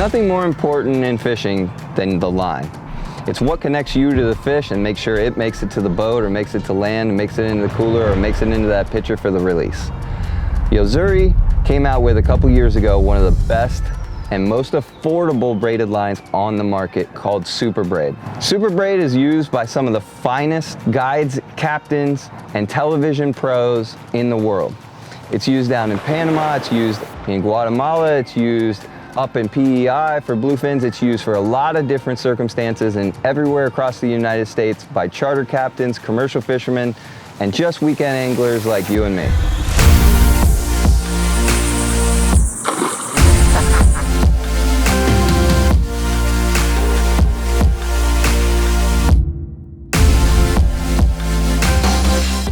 nothing more important in fishing than the line. It's what connects you to the fish and makes sure it makes it to the boat or makes it to land and makes it into the cooler or makes it into that pitcher for the release. Yo-Zuri came out with a couple years ago one of the best and most affordable braided lines on the market called SuperBraid. SuperBraid is used by some of the finest guides, captains, and television pros in the world. It's used down in Panama, it's used in Guatemala, it's used up in PEI for bluefins. It's used for a lot of different circumstances and everywhere across the United States by charter captains, commercial fishermen, and just weekend anglers like you and me.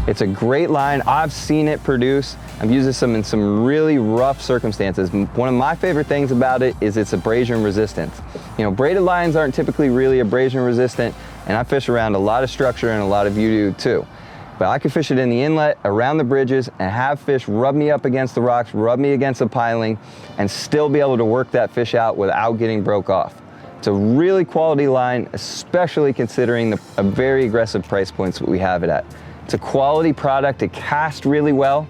It's a great line. I've seen it produce. I've used this in some really rough circumstances. One of my favorite things about it is its abrasion resistance. You know, braided lines aren't typically really abrasion resistant, and I fish around a lot of structure and a lot of you do too. But I can fish it in the inlet, around the bridges, and have fish rub me up against the rocks, rub me against the piling, and still be able to work that fish out without getting broke off. It's a really quality line, especially considering the very aggressive price points that we have it at. It's a quality product, it casts really well.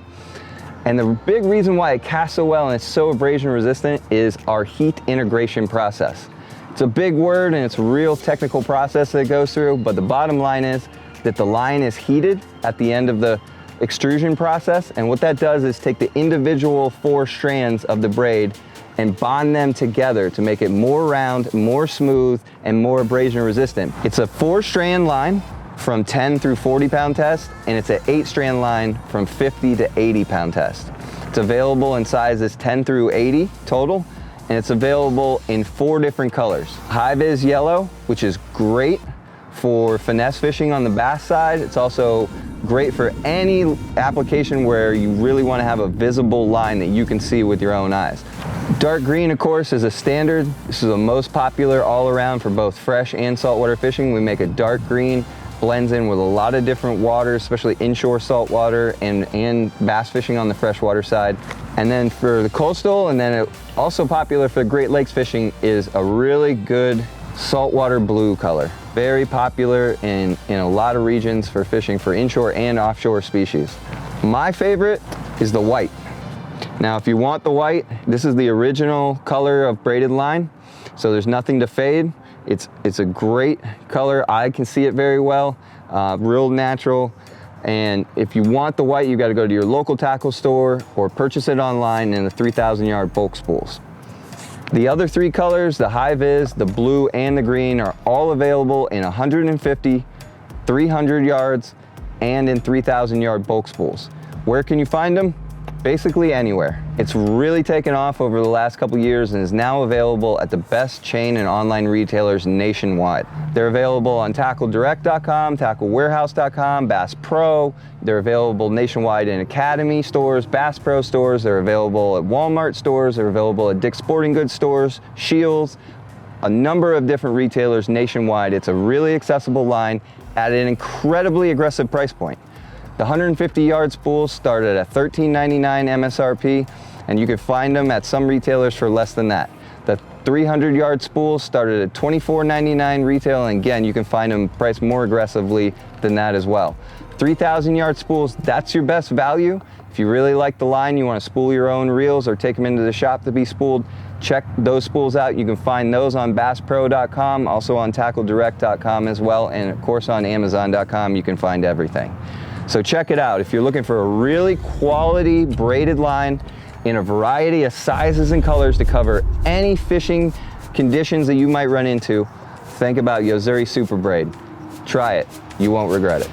And the big reason why it casts so well and it's so abrasion resistant is our heat integration process. It's a big word and it's a real technical process that it goes through, but the bottom line is that the line is heated at the end of the extrusion process. And what that does is take the individual 4 strands of the braid and bond them together to make it more round, more smooth, and more abrasion resistant. It's a 4-strand line from 10 through 40 pound test, and it's an 8-strand line from 50 to 80 pound test. It's available in sizes 10 through 80 total, and it's available in 4 different colors. High-vis yellow, which is great for finesse fishing on the bass side. It's also great for any application where you really want to have a visible line that you can see with your own eyes. Dark green, of course, is a standard. This is the most popular all around for both fresh and saltwater fishing. We make a dark green, blends in with a lot of different waters, especially inshore saltwater and bass fishing on the freshwater side. And then for the coastal, and then also popular for Great Lakes fishing, is a really good saltwater blue color. Very popular in a lot of regions for fishing for inshore and offshore species. My favorite is the white. Now, if you want the white, this is the original color of braided line, so there's nothing to fade. It's a great color. I can see it very well, real natural. And if you want the white, you got to go to your local tackle store or purchase it online in the 3,000 yard bulk spools. The other 3 colors, the high vis, the blue, and the green, are all available in 150, 300 yards, and in 3,000 yard bulk spools. Where can you find them? Basically anywhere. It's really taken off over the last couple years and is now available at the best chain and online retailers nationwide. They're available on tackledirect.com, tacklewarehouse.com, Bass Pro. They're available nationwide in Academy stores, Bass Pro stores. They're available at Walmart stores. They're available at Dick's Sporting Goods stores, Shields, a number of different retailers nationwide. It's a really accessible line at an incredibly aggressive price point. The 150 yard spools start at a $13.99 MSRP, and you can find them at some retailers for less than that. The 300 yard spools started at $24.99 retail, and again, you can find them priced more aggressively than that as well. 3,000 yard spools, that's your best value. If you really like the line, you want to spool your own reels or take them into the shop to be spooled, check those spools out. You can find those on BassPro.com, also on TackleDirect.com as well, and of course on Amazon.com you can find everything. So check it out. If you're looking for a really quality braided line in a variety of sizes and colors to cover any fishing conditions that you might run into, think about Yo-Zuri SuperBraid. Try it. You won't regret it.